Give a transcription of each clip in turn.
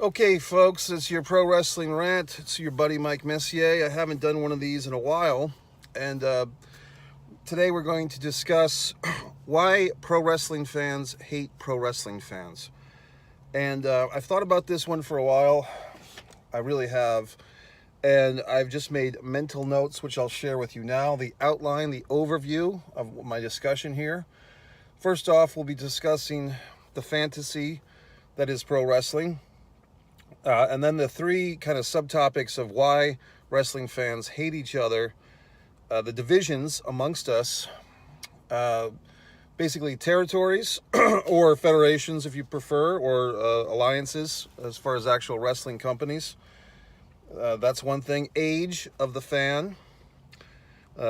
Okay, folks, it's your pro wrestling rant. It's your buddy Mike Messier. I haven't done one of these in a while, and today we're going to discuss why pro wrestling fans hate pro wrestling fans. And I've thought about this one for a while. I really have. And I've just made mental notes, which I'll share with you now. The outline, the overview of my discussion here. First off, we'll be discussing the fantasy that is pro wrestling. And then the three kind of subtopics of why wrestling fans hate each other, the divisions amongst us, basically territories or federations if you prefer, or alliances as far as actual wrestling companies. That's one thing. Age of the fan,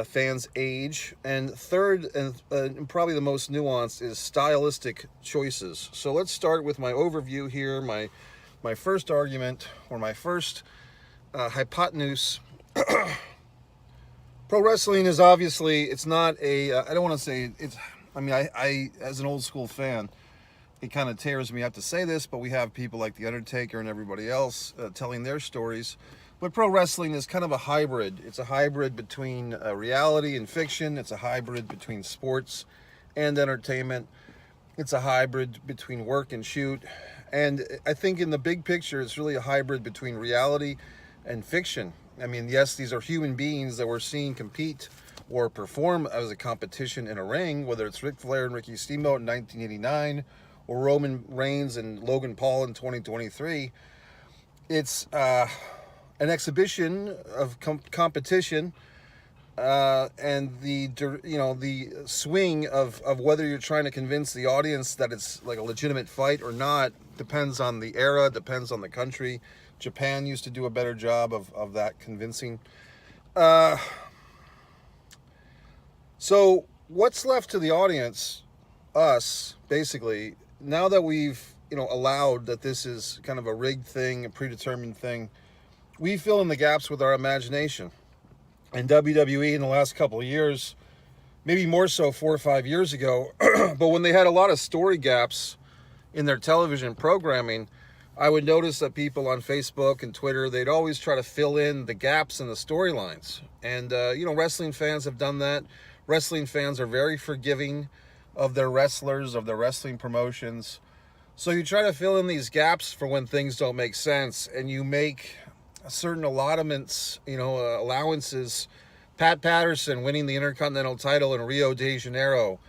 fans' age. And third, and probably the most nuanced, is stylistic choices. So let's start with my overview here, my first argument, or my first hypotenuse. Pro wrestling is obviously, it's not a, I don't want to say, it's, I mean, I as an old school fan, it kind of tears me up to say this, but we have people like The Undertaker and everybody else telling their stories. But pro wrestling is kind of a hybrid. It's a hybrid between reality and fiction. It's a hybrid between sports and entertainment. It's a hybrid between work and shoot. And I think in the big picture, it's really a hybrid between reality and fiction. I mean, yes, these are human beings that we're seeing compete or perform as a competition in a ring, whether it's Ric Flair and Ricky Steamboat in 1989 or Roman Reigns and Logan Paul in 2023. It's an exhibition of competition, and the swing of whether you're trying to convince the audience that it's like a legitimate fight or not depends on the era, depends on the country. Japan used to do a better job of that convincing. So what's left to the audience, us, basically, now that we've allowed that this is kind of a rigged thing, a predetermined thing, we fill in the gaps with our imagination. And WWE in the last couple of years, maybe more so 4 or 5 years ago, but when they had a lot of story gaps in their television programming, I would notice that people on Facebook and Twitter, they'd always try to fill in the gaps in the storylines. And, wrestling fans have done that. Wrestling fans are very forgiving of their wrestlers, of their wrestling promotions. So you try to fill in these gaps for when things don't make sense, and you make certain allotments, allowances. Pat Patterson winning the Intercontinental title in Rio de Janeiro.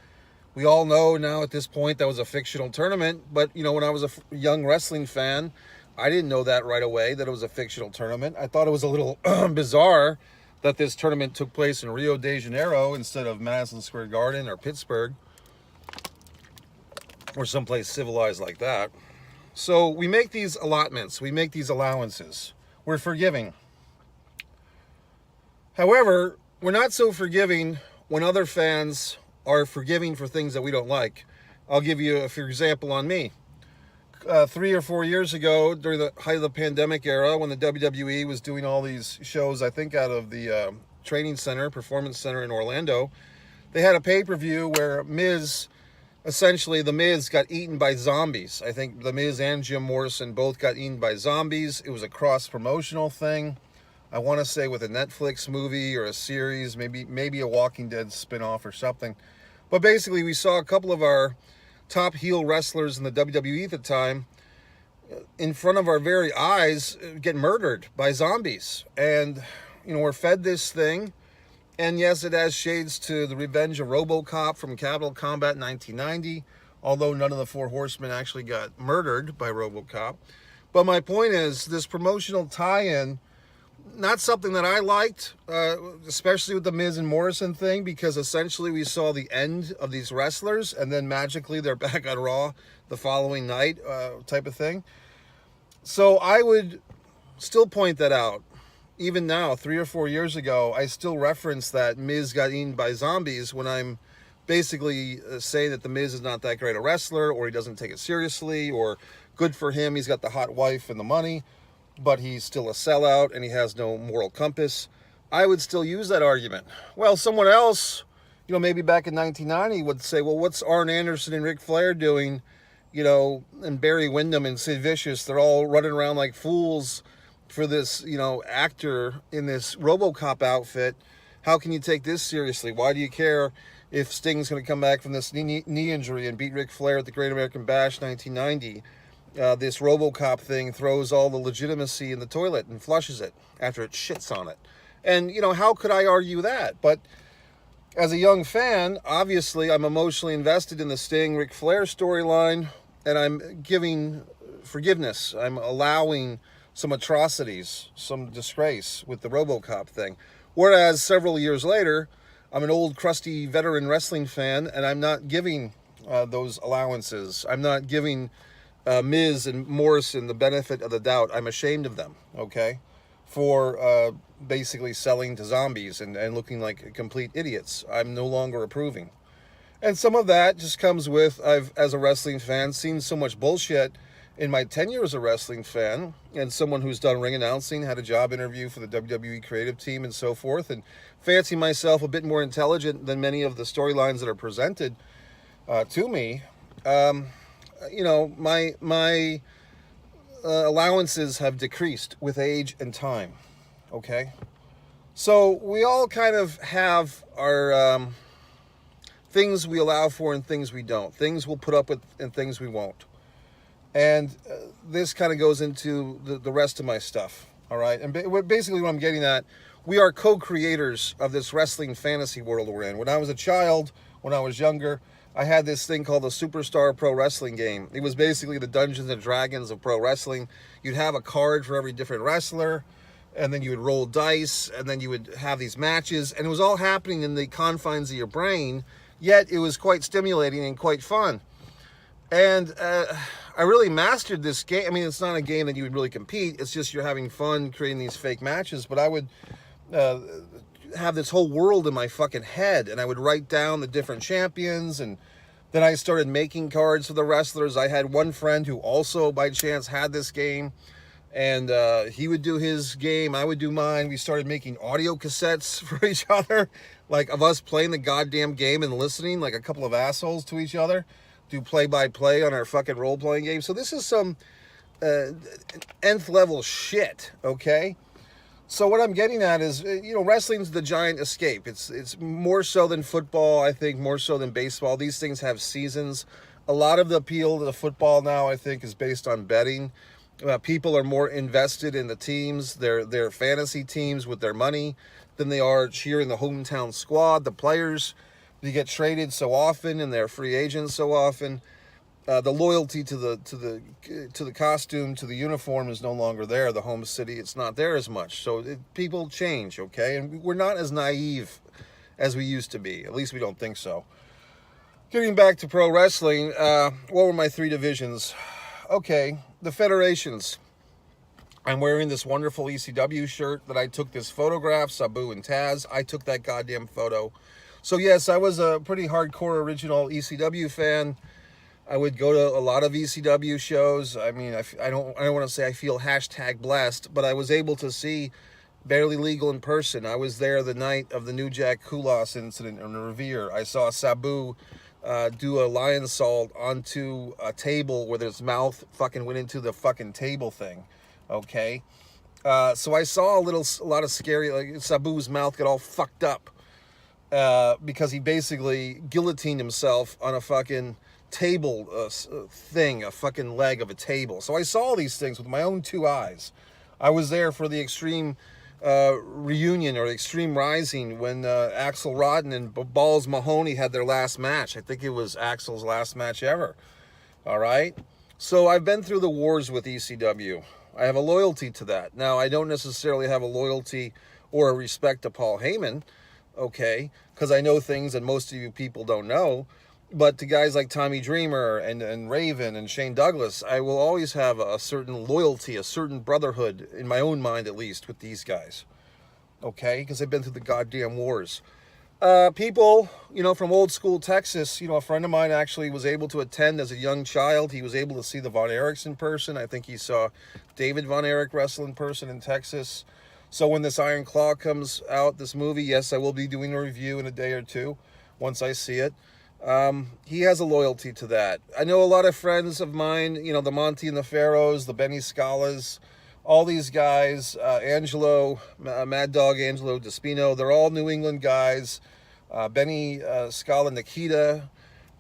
We all know now at this point that was a fictional tournament, but when I was a young wrestling fan, I didn't know that right away, that it was a fictional tournament. I thought it was a little bizarre that this tournament took place in Rio de Janeiro instead of Madison Square Garden or Pittsburgh or someplace civilized like that. So we make these allotments, we make these allowances. We're forgiving. However, we're not so forgiving when other fans are forgiving for things that we don't like. I'll give you, for example, on me. 3 or 4 years ago, during the height of the pandemic era, when the WWE was doing all these shows, I think out of the training center, performance center in Orlando, they had a pay-per-view where essentially the Miz got eaten by zombies. I think the Miz and Jim Morrison both got eaten by zombies. It was a cross-promotional thing. I want to say with a Netflix movie or a series, maybe a Walking Dead spinoff or something. But basically, we saw a couple of our top heel wrestlers in the WWE at the time in front of our very eyes get murdered by zombies. And, we're fed this thing. And yes, it has shades to the Revenge of RoboCop from Capital Combat 1990, although none of the Four Horsemen actually got murdered by RoboCop. But my point is, this promotional tie-in, not something that I liked, especially with the Miz and Morrison thing, because essentially we saw the end of these wrestlers and then magically they're back on Raw the following night, type of thing. So I would still point that out. Even now, 3 or 4 years ago, I still reference that Miz got eaten by zombies when I'm basically saying that the Miz is not that great a wrestler, or he doesn't take it seriously, or good for him, he's got the hot wife and the money, but he's still a sellout and he has no moral compass. I would still use that argument. Well, someone else, maybe back in 1990 would say, well, what's Arn Anderson and Ric Flair doing you know, and Barry Windham and Sid Vicious, they're all running around like fools for this, you know, actor in this RoboCop outfit. How can you take this seriously? Why do you care if Sting's going to come back from this knee injury and beat Ric Flair at the Great American Bash 1990? This RoboCop thing throws all the legitimacy in the toilet and flushes it after it shits on it. And, you know, how could I argue that? But as a young fan, obviously, I'm emotionally invested in the Sting Ric Flair storyline, and I'm giving forgiveness. I'm allowing some atrocities, some disgrace with the RoboCop thing. Whereas several years later, I'm an old, crusty veteran wrestling fan, and I'm not giving those allowances. I'm not giving Miz and Morrison the benefit of the doubt. I'm ashamed of them, okay, for basically selling to zombies and looking like complete idiots. I'm no longer approving. And some of that just comes with, I've, as a wrestling fan, seen so much bullshit in my tenure as a wrestling fan, and someone who's done ring announcing, had a job interview for the WWE creative team and so forth, and fancy myself a bit more intelligent than many of the storylines that are presented to me. You know, my allowances have decreased with age and time, okay? So we all kind of have our things we allow for and things we don't. Things we'll put up with and things we won't. And this kind of goes into the rest of my stuff, all right? And basically what I'm getting at, we are co-creators of this wrestling fantasy world we're in. When I was a child, when I was younger, I had this thing called the Superstar Pro Wrestling game. It was basically the Dungeons and Dragons of pro wrestling. You'd have a card for every different wrestler, and then you would roll dice, and then you would have these matches, and it was all happening in the confines of your brain, yet it was quite stimulating and quite fun. And I really mastered this game. I mean, it's not a game that you would really compete. It's just you're having fun creating these fake matches. But I would have this whole world in my fucking head, and I would write down the different champions, and then I started making cards for the wrestlers. I had one friend who also, by chance, had this game, and he would do his game, I would do mine. We started making audio cassettes for each other, like of us playing the goddamn game and listening like a couple of assholes to each other. Do play-by-play on our fucking role-playing game. So this is some nth level shit, okay? So what I'm getting at is, you know, wrestling's the giant escape. It's more so than football, I think, more so than baseball. These things have seasons. A lot of the appeal to the football now, I think, is based on betting. People are more invested in the teams, their fantasy teams with their money, than they are cheering the hometown squad, the players. They get traded so often, and they're free agents so often. The loyalty to the costume, to the uniform is no longer there. The home city, it's not there as much. So people change, okay? And we're not as naive as we used to be. At least we don't think so. Getting back to pro wrestling, what were my three divisions? Okay, the federations. I'm wearing this wonderful ECW shirt that I took this photograph, Sabu and Taz. I took that goddamn photo. So yes, I was a pretty hardcore original ECW fan. I would go to a lot of ECW shows. I mean, I don't want to say I feel #blessed, but I was able to see Barely Legal in person. I was there the night of the New Jack Kulas incident in Revere. I saw Sabu do a lion salt onto a table where his mouth fucking went into the fucking table thing. Okay, so I saw a lot of scary, like Sabu's mouth got all fucked up. Because he basically guillotined himself on a fucking table thing, a fucking leg of a table. So I saw these things with my own two eyes. I was there for the Extreme reunion or Extreme Rising when Axel Rotten and Balls Mahoney had their last match. I think it was Axel's last match ever. All right? So I've been through the wars with ECW. I have a loyalty to that. Now, I don't necessarily have a loyalty or a respect to Paul Heyman, okay, because I know things that most of you people don't know, but to guys like Tommy Dreamer and Raven and Shane Douglas, I will always have a certain loyalty, a certain brotherhood, in my own mind at least, with these guys, okay, because I've been through the goddamn wars. People, you know, from old school Texas, you know, a friend of mine actually was able to attend as a young child. He was able to see the Von Erichs in person. I think he saw David Von Erich wrestle in person in Texas. So when this Iron Claw comes out, this movie, yes, I will be doing a review in a day or two once I see it. He has a loyalty to that. I know a lot of friends of mine, you know, the Monty and the Pharaohs, the Benny Scalas, all these guys, Angelo, Mad Dog Angelo Despino, they're all New England guys. Benny Scala, Nikita,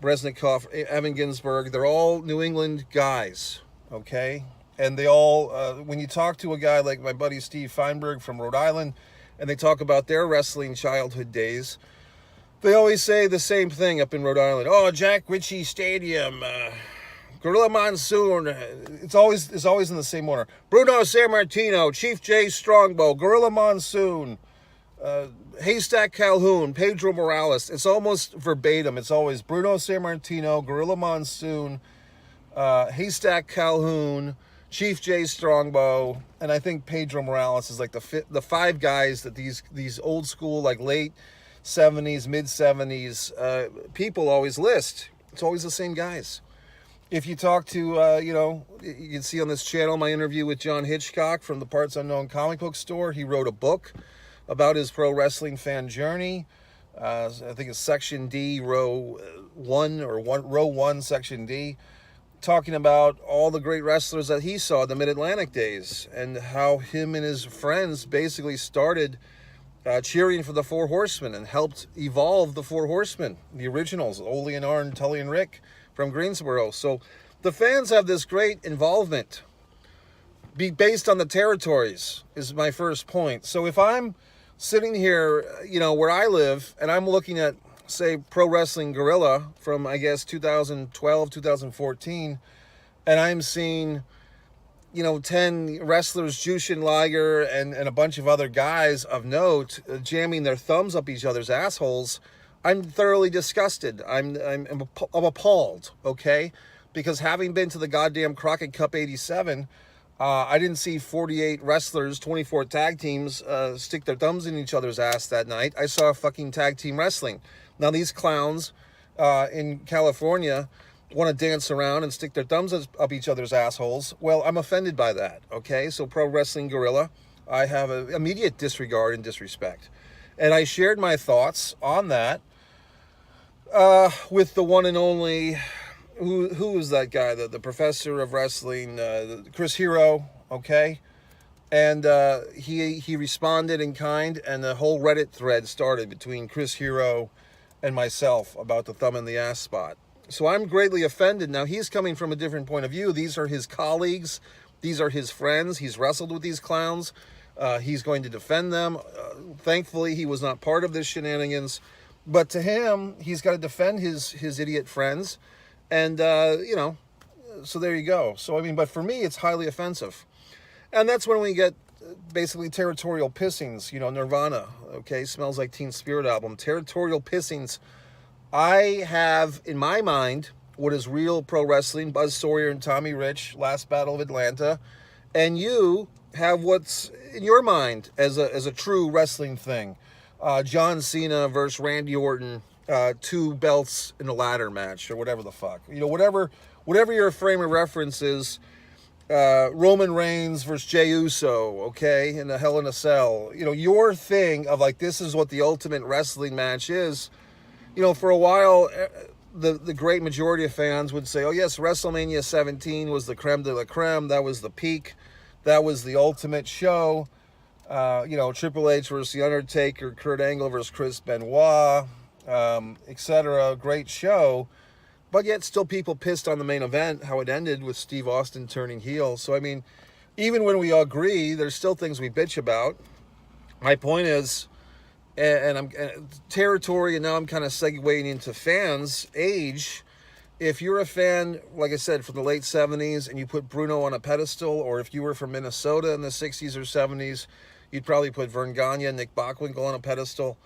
Breznikov, Evan Ginsberg, they're all New England guys, okay? And they all, when you talk to a guy like my buddy Steve Feinberg from Rhode Island, and they talk about their wrestling childhood days, they always say the same thing up in Rhode Island. Oh, Jack Ritchie Stadium, Gorilla Monsoon. It's always in the same order. Bruno Sammartino, Chief Jay Strongbow, Gorilla Monsoon, Haystack Calhoun, Pedro Morales. It's almost verbatim. It's always Bruno Sammartino, Gorilla Monsoon, Haystack Calhoun, Chief Jay Strongbow, and I think Pedro Morales is like the five guys that these old school, like late 70s, mid 70s people always list. It's always the same guys. If you talk to, you can see on this channel my interview with John Hitchcock from the Parts Unknown comic book store. He wrote a book about his pro wrestling fan journey. I think it's Section D, Row 1, Section D, talking about all the great wrestlers that he saw in the Mid-Atlantic days and how him and his friends basically started cheering for the Four Horsemen and helped evolve the Four Horsemen, the originals, Ole and Arn, Tully and Rick from Greensboro. So the fans have this great involvement based on the territories is my first point. So if I'm sitting here, where I live, and I'm looking at, say, Pro Wrestling Guerrilla from, I guess, 2012, 2014, and I'm seeing, 10 wrestlers, Jushin Liger and a bunch of other guys of note jamming their thumbs up each other's assholes, I'm thoroughly disgusted. I'm appalled, okay? Because having been to the goddamn Crockett Cup 87, I didn't see 48 wrestlers, 24 tag teams stick their thumbs in each other's ass that night. I saw fucking tag team wrestling. Now these clowns in California want to dance around and stick their thumbs up each other's assholes. Well, I'm offended by that, okay? So Pro Wrestling Guerrilla, I have an immediate disregard and disrespect. And I shared my thoughts on that with the one and only, who was that guy, the professor of wrestling, Chris Hero, okay? And he responded in kind, and the whole Reddit thread started between Chris Hero and myself about the thumb in the ass spot. So I'm greatly offended. Now, he's coming from a different point of view. These are his colleagues. These are his friends. He's wrestled with these clowns. He's going to defend them. Thankfully, he was not part of this shenanigans. But to him, he's got to defend his idiot friends. And, so there you go. So, but for me, it's highly offensive. And that's when we get basically territorial pissings, Nirvana, okay? Smells Like Teen Spirit album. Territorial pissings. I have, in my mind, what is real pro wrestling, Buzz Sawyer and Tommy Rich, Last Battle of Atlanta. And you have what's in your mind as a true wrestling thing. John Cena versus Randy Orton, 2 belts in a ladder match, or whatever the fuck. Whatever your frame of reference is, Roman Reigns versus Jey Uso, okay, in a Hell in a Cell. Your thing of like, this is what the ultimate wrestling match is. For a while, the great majority of fans would say, oh yes, WrestleMania 17 was the creme de la creme. That was the peak. That was the ultimate show. Triple H versus The Undertaker, Kurt Angle versus Chris Benoit, etc. Great show. But yet still people pissed on the main event, how it ended with Steve Austin turning heel. So, even when we agree, there's still things we bitch about. My point is, and I'm territory, and now I'm kind of segueing into fans' age. If you're a fan, like I said, from the late 70s, and you put Bruno on a pedestal, or if you were from Minnesota in the 60s or 70s, you'd probably put Vern Gagne, Nick Bockwinkel on a pedestal.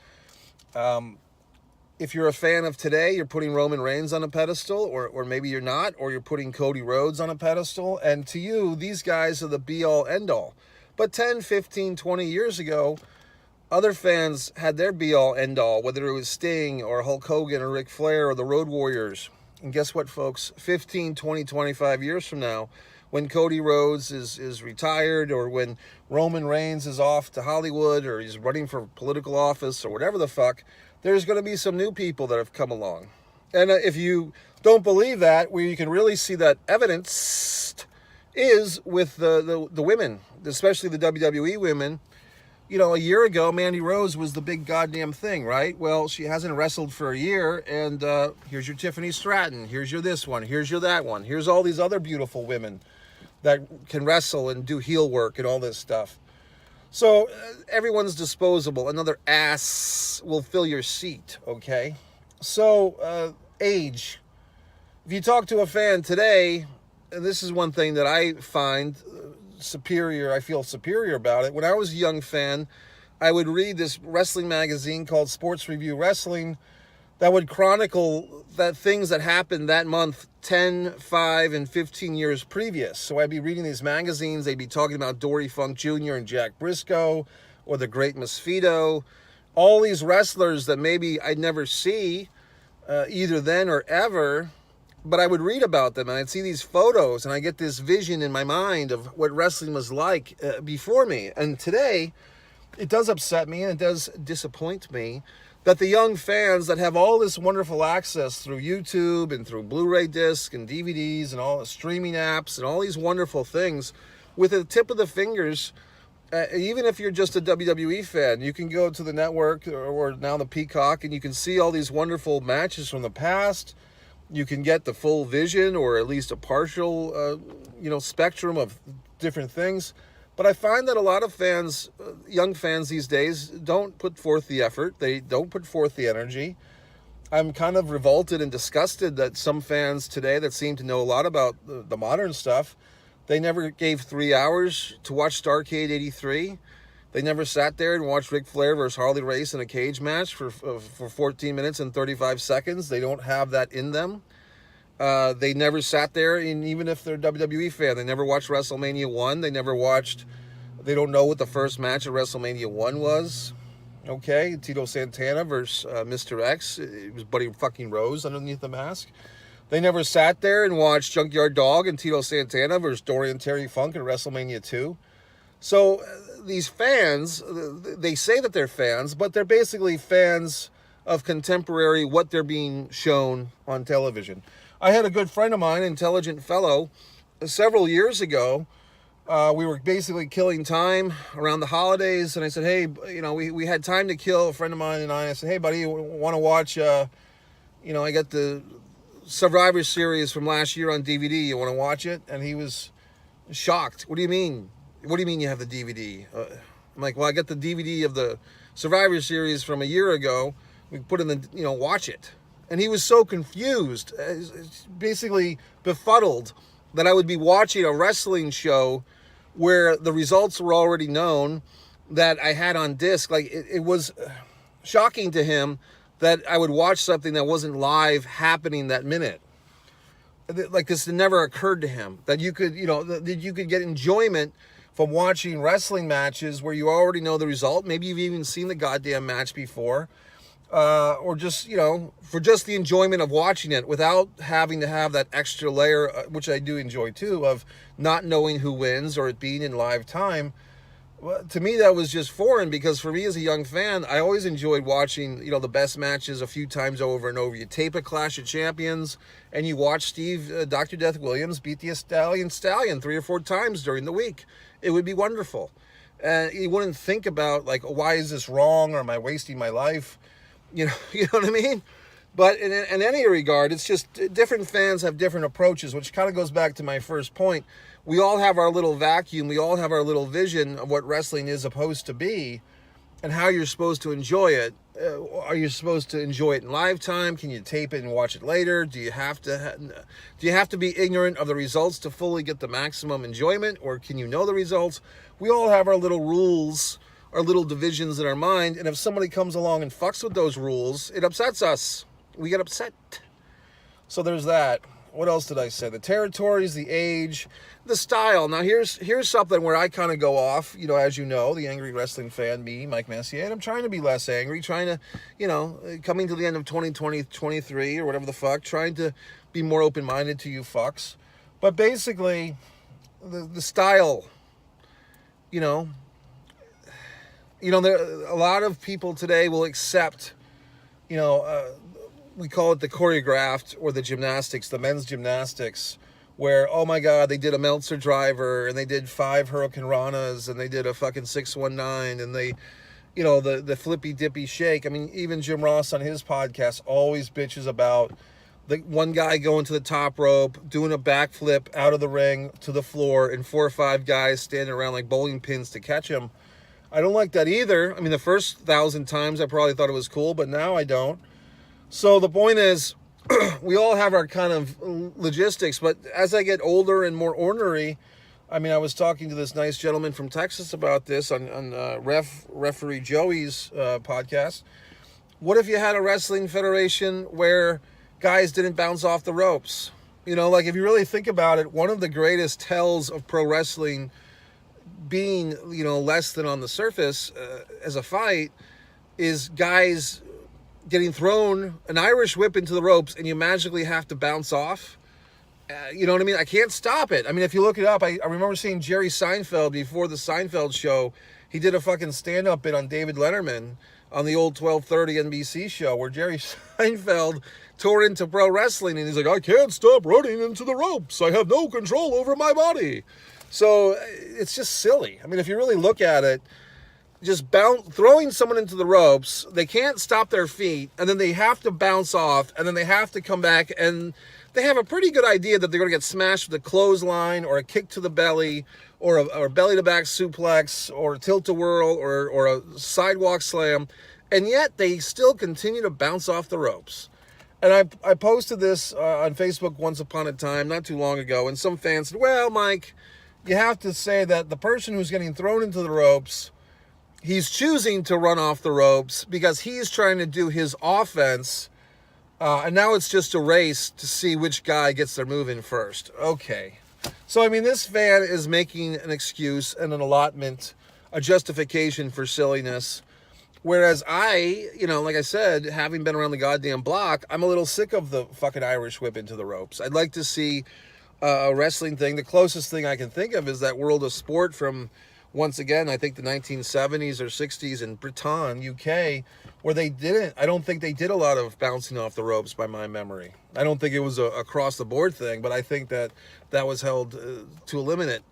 If you're a fan of today, you're putting Roman Reigns on a pedestal, or maybe you're not, or you're putting Cody Rhodes on a pedestal. And to you, these guys are the be-all, end-all. But 10, 15, 20 years ago, other fans had their be-all, end-all, whether it was Sting or Hulk Hogan or Ric Flair or the Road Warriors. And guess what, folks? 15, 20, 25 years from now, when Cody Rhodes is retired, or when Roman Reigns is off to Hollywood, or he's running for political office or whatever the fuck, there's going to be some new people that have come along. And if you don't believe that, where you can really see that evidence is with the women, especially the WWE women. You know, a year ago, Mandy Rose was the big goddamn thing, right? Well, she hasn't wrestled for a year, and here's your Tiffany Stratton, here's your this one, here's your that one, here's all these other beautiful women that can wrestle and do heel work and all this stuff. So everyone's disposable. Another ass will fill your seat, okay? So age. If you talk to a fan today, and this is one thing that I find superior, I feel superior about it. When I was a young fan, I would read this wrestling magazine called Sports Review Wrestling that would chronicle that things that happened that month 10, 5, and 15 years previous. So I'd be reading these magazines, they'd be talking about Dory Funk Jr. and Jack Briscoe, or the Great Mosquito, all these wrestlers that maybe I'd never see either then or ever, but I would read about them, and I'd see these photos, and I get this vision in my mind of what wrestling was like before me. And today, it does upset me, and it does disappoint me that the young fans that have all this wonderful access through YouTube and through Blu-ray discs and DVDs and all the streaming apps and all these wonderful things, with a tip of the fingers, even if you're just a WWE fan, you can go to the network or now the Peacock, and you can see all these wonderful matches from the past. You can get the full vision, or at least a partial, spectrum of different things. But I find that a lot of fans, young fans these days, don't put forth the effort. They don't put forth the energy. I'm kind of revolted and disgusted that some fans today that seem to know a lot about the modern stuff, they never gave 3 hours to watch Starrcade 83. They never sat there and watched Ric Flair versus Harley Race in a cage match for 14 minutes and 35 seconds. They don't have that in them. They never sat there, and even if they're a WWE fan, they never watched WrestleMania 1. They don't know what the first match of WrestleMania 1 was. Okay, Tito Santana versus Mr. X. It was Buddy fucking Rose underneath the mask. They never sat there and watched Junkyard Dog and Tito Santana versus Dorian Terry Funk at WrestleMania 2. So these fans, they say that they're fans, but they're basically fans of contemporary what they're being shown on television. I had a good friend of mine, intelligent fellow, several years ago. We were basically killing time around the holidays, and I said, hey, we had time to kill, a friend of mine and I said, hey, buddy, you want to watch, I got the Survivor Series from last year on DVD. You want to watch it? And he was shocked. What do you mean? What do you mean you have the DVD? I'm like, well, I got the DVD of the Survivor Series from a year ago. We put in the, watch it. And he was so confused, basically befuddled, that I would be watching a wrestling show where the results were already known, that I had on disc. Like, it was shocking to him that I would watch something that wasn't live happening that minute. Like, this never occurred to him, that you could, that you could get enjoyment from watching wrestling matches where you already know the result. Maybe you've even seen the goddamn match before. Or just, for just the enjoyment of watching it without having to have that extra layer, which I do enjoy too, of not knowing who wins or it being in live time. Well, to me, that was just foreign, because for me as a young fan, I always enjoyed watching, the best matches a few times over and over. You tape a Clash of Champions and you watch Dr. Death Williams beat the Stallion 3 or 4 times during the week. It would be wonderful. And you wouldn't think about, like, why is this wrong, or am I wasting my life? You know what I mean? But in any regard, it's just different fans have different approaches, which kind of goes back to my first point. We all have our little vacuum. We all have our little vision of what wrestling is supposed to be and how you're supposed to enjoy it. Are you supposed to enjoy it in live time? Can you tape it and watch it later? Do you have to be ignorant of the results to fully get the maximum enjoyment, or can you know the results? We all have our little rules, our little divisions in our mind, and if somebody comes along and fucks with those rules, it upsets us. We get upset. So there's that. What else did I say? The territories, the age, the style. Now here's something where I kind of go off, as you know, the angry wrestling fan, me, Mike Messier, and I'm trying to be less angry, trying to, coming to the end of 2023 or whatever the fuck, trying to be more open-minded to you fucks. But basically, the style, there, a lot of people today will accept, we call it the choreographed or the gymnastics, the men's gymnastics, where, oh my God, they did a Meltzer driver and they did 5 Hurricane Ranas and they did a fucking 619 and they, you know, the flippy dippy shake. I mean, even Jim Ross on his podcast always bitches about the one guy going to the top rope, doing a backflip out of the ring to the floor, and 4 or 5 guys standing around like bowling pins to catch him. I don't like that either. I mean, the first 1,000 times I probably thought it was cool, but now I don't. So the point is, we all have our kind of logistics, but as I get older and more ornery, I mean, I was talking to this nice gentleman from Texas about this on referee Joey's podcast. What if you had a wrestling federation where guys didn't bounce off the ropes? You know, like if you really think about it, one of the greatest tells of pro wrestling being, you know, less than on the surface as a fight is guys getting thrown an Irish whip into the ropes and you magically have to bounce off. You know what I mean? I can't stop it. I mean, if you look it up, I remember seeing Jerry Seinfeld before the Seinfeld show. He did a fucking stand-up bit on David Letterman on the old 1230 NBC show where Jerry Seinfeld tore into pro wrestling and he's like, I can't stop running into the ropes. I have no control over my body. So it's just silly. I mean, if you really look at it, just throwing someone into the ropes, they can't stop their feet, and then they have to bounce off, and then they have to come back, and they have a pretty good idea that they're going to get smashed with a clothesline or a kick to the belly or a belly-to-back suplex or a tilt-a-whirl or a sidewalk slam, and yet they still continue to bounce off the ropes. And I posted this on Facebook once upon a time, not too long ago, and some fans said, well, Mike, you have to say that the person who's getting thrown into the ropes, he's choosing to run off the ropes because he's trying to do his offense, and now it's just a race to see which guy gets their move in first. Okay. So, I mean, this fan is making an excuse and an allotment, a justification for silliness, whereas I, you know, like I said, having been around the goddamn block, I'm a little sick of the fucking Irish whip into the ropes. I'd like to see a wrestling thing. The closest thing I can think of is that World of Sport from, once again, I think the 1970s or 60s in Britain, UK, where I don't think they did a lot of bouncing off the ropes by my memory. I don't think it was a across-the-board thing, but I think that was held to a limit,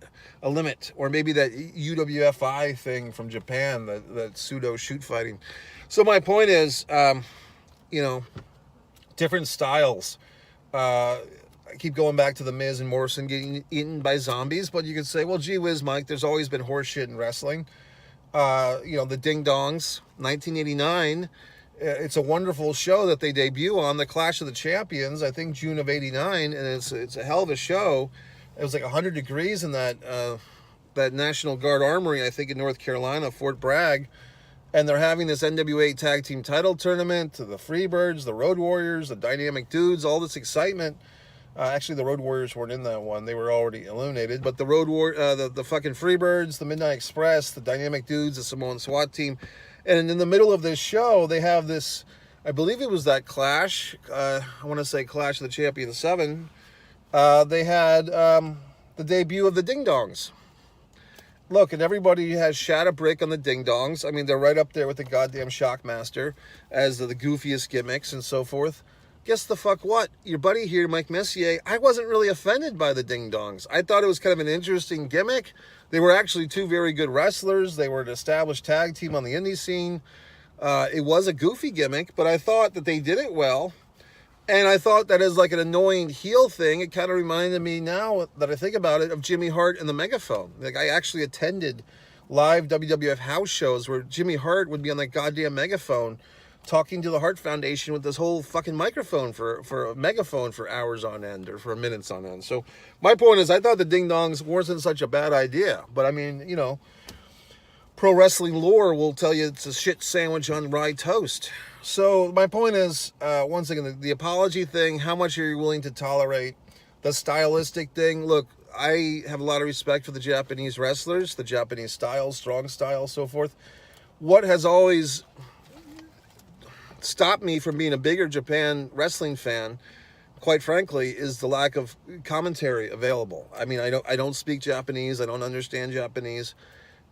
or maybe that UWFI thing from Japan, that pseudo shoot fighting. So my point is, you know, different styles. I keep going back to the Miz and Morrison getting eaten by zombies, but you could say, well, gee whiz, Mike, there's always been horse shit in wrestling. You know, the Ding Dongs, 1989, it's a wonderful show that they debut on, the Clash of the Champions, I think June of 89, and it's a hell of a show. It was like 100 degrees in that National Guard Armory, I think in North Carolina, Fort Bragg, and they're having this NWA Tag Team Title Tournament, the Freebirds, the Road Warriors, the Dynamic Dudes, all this excitement. Actually, the Road Warriors weren't in that one. They were already eliminated. But the the fucking Freebirds, the Midnight Express, the Dynamic Dudes, the Samoan SWAT team. And in the middle of this show, they have this, I believe it was that Clash. I want to say Clash of the Champions 7. They had the debut of the Ding Dongs. Look, and everybody has shat a brick on the Ding Dongs. I mean, they're right up there with the goddamn Shockmaster as the goofiest gimmicks and so forth. Guess the fuck what? Your buddy here, Mike Messier, I wasn't really offended by the Ding Dongs. I thought it was kind of an interesting gimmick. They were actually 2 very good wrestlers. They were an established tag team on the indie scene. It was a goofy gimmick, but I thought that they did it well. And I thought that as like an annoying heel thing, it kind of reminded me now that I think about it of Jimmy Hart and the Megaphone. Like I actually attended live WWF house shows where Jimmy Hart would be on that goddamn megaphone talking to the Hart Foundation with this whole fucking microphone for a megaphone for hours on end or for minutes on end. So my point is, I thought the Ding Dongs wasn't such a bad idea. But I mean, you know, pro wrestling lore will tell you it's a shit sandwich on rye toast. So my point is, once again, the apology thing, how much are you willing to tolerate? The stylistic thing, look, I have a lot of respect for the Japanese wrestlers, the Japanese style, strong style, so forth. What has always stopped me from being a bigger Japan wrestling fan, quite frankly, is the lack of commentary available. I mean, I don't speak Japanese. I don't understand Japanese.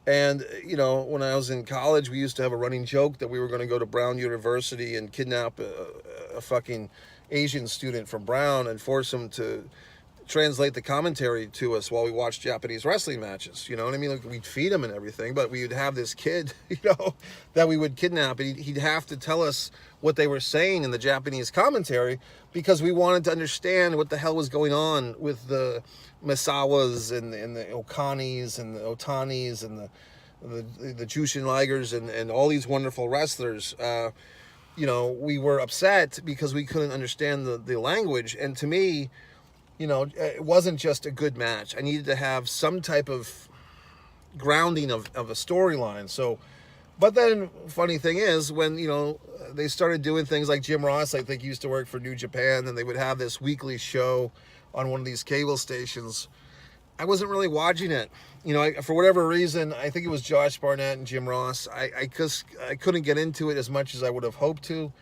And, you know, when I was in college, we used to have a running joke that we were going to go to Brown University and kidnap a fucking Asian student from Brown and force him to translate the commentary to us while we watched Japanese wrestling matches. You know what I mean? Like, we'd feed him and everything, but we would have this kid, you know, that we would kidnap, and he'd have to tell us what they were saying in the Japanese commentary because we wanted to understand what the hell was going on with the Misawas and the Okanis and the Otanis and the Jushin Ligers and all these wonderful wrestlers. You know, we were upset because we couldn't understand the language. And to me, you know, it wasn't just a good match. I needed to have some type of grounding of a storyline. So, but then funny thing is, when, you know, they started doing things like Jim Ross, I think, used to work for New Japan, and they would have this weekly show on one of these cable stations. I wasn't really watching it. You know, for whatever reason, I think it was Josh Barnett and Jim Ross. I couldn't get into it as much as I would have hoped to.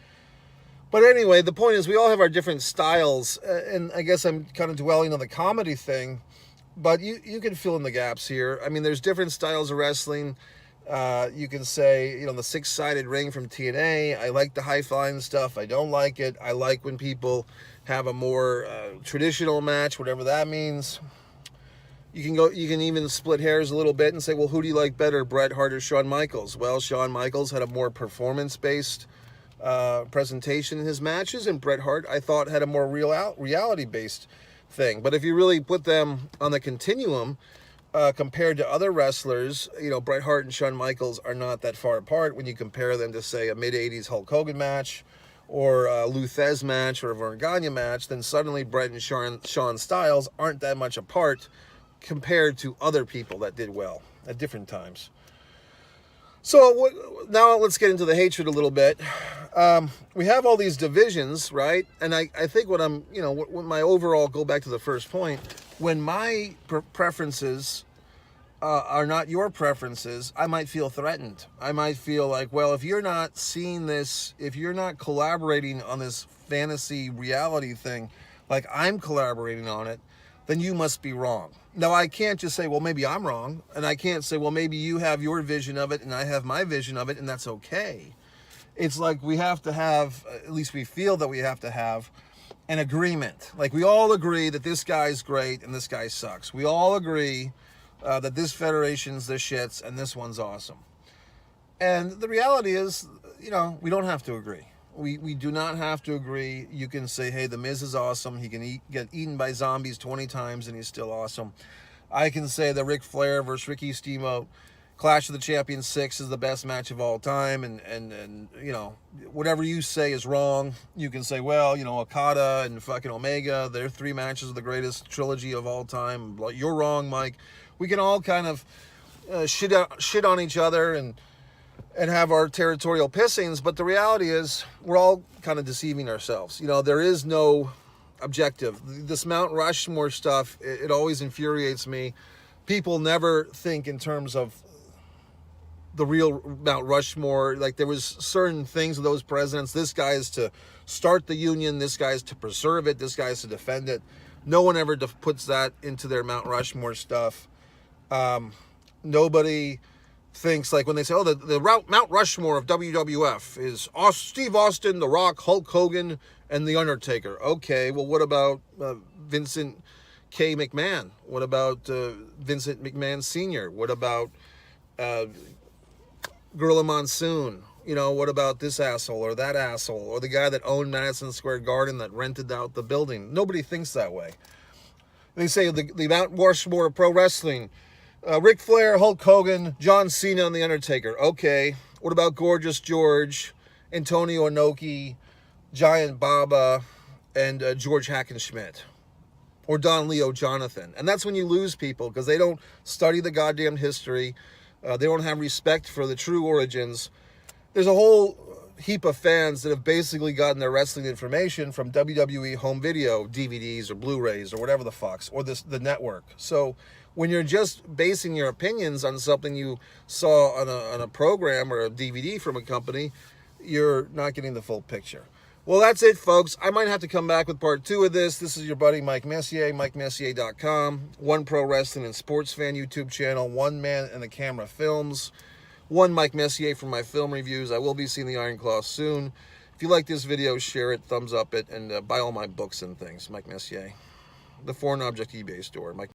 But anyway, the point is we all have our different styles, and I guess I'm kind of dwelling on the comedy thing, but you can fill in the gaps here. I mean, there's different styles of wrestling. You can say, you know, the six-sided ring from TNA. I like the high-flying stuff. I don't like it. I like when people have a more traditional match, whatever that means. You can even split hairs a little bit and say, well, who do you like better, Bret Hart or Shawn Michaels? Well, Shawn Michaels had a more performance-based presentation in his matches, and Bret Hart, I thought, had a more reality-based thing. But if you really put them on the continuum, compared to other wrestlers, you know, Bret Hart and Shawn Michaels are not that far apart when you compare them to, say, a mid-'80s Hulk Hogan match or a Lou Thesz match or a Verne Gagne match. Then suddenly Bret and Shawn styles aren't that much apart compared to other people that did well at different times. So now let's get into the hatred a little bit. We have all these divisions, right? And I think what I'm, you know, when my overall, go back to the first point, when my preferences are not your preferences, I might feel threatened. I might feel like, well, if you're not seeing this, if you're not collaborating on this fantasy reality thing, like I'm collaborating on it, then you must be wrong. Now, I can't just say, well, maybe I'm wrong. And I can't say, well, maybe you have your vision of it and I have my vision of it, and that's okay. It's like we have to have, at least we feel that we have to have, an agreement. Like we all agree that this guy's great and this guy sucks. We all agree that this federation's the shits and this one's awesome. And the reality is, you know, we don't have to agree. We do not have to agree. You can say, hey, The Miz is awesome. He can get eaten by zombies 20 times and he's still awesome. I can say that Ric Flair versus Ricky Steamboat Clash of the Champions 6 is the best match of all time. And you know, whatever you say is wrong. You can say, well, you know, Okada and fucking Omega, their 3 matches are the greatest trilogy of all time. You're wrong, Mike. We can all kind of shit on each other and have our territorial pissings, but the reality is we're all kind of deceiving ourselves. You know, there is no objective. This Mount Rushmore stuff, it always infuriates me. People never think in terms of the real Mount Rushmore. Like, there was certain things with those presidents. This guy is to start the Union. This guy is to preserve it. This guy is to defend it. No one ever puts that into their Mount Rushmore stuff. Nobody thinks, like when they say, oh, the Mount Rushmore of WWF is Steve Austin, The Rock, Hulk Hogan, and The Undertaker. Okay, well, what about Vincent K. McMahon? What about Vincent McMahon Sr.? What about Gorilla Monsoon? You know, what about this asshole or that asshole or the guy that owned Madison Square Garden that rented out the building? Nobody thinks that way. They say the Mount Rushmore of pro wrestling, Ric Flair, Hulk Hogan, John Cena, and The Undertaker. Okay, what about Gorgeous George, Antonio Inoki, Giant Baba, and George Hackenschmidt? Or Don Leo Jonathan? And that's when you lose people, because they don't study the goddamn history. They don't have respect for the true origins. There's a whole heap of fans that have basically gotten their wrestling information from WWE home video DVDs or Blu-rays or whatever the fucks, or the network. So when you're just basing your opinions on something you saw on a program or a DVD from a company, you're not getting the full picture. Well, that's it, folks. I might have to come back with part 2 of this. This is your buddy Mike Messier, MikeMessier.com, One Pro Wrestling and Sports Fan YouTube channel, One Man and the Camera Films, One Mike Messier for my film reviews. I will be seeing the Iron Claw soon. If you like this video, share it, thumbs up it, and buy all my books and things. Mike Messier. The Foreign Object eBay store. Mike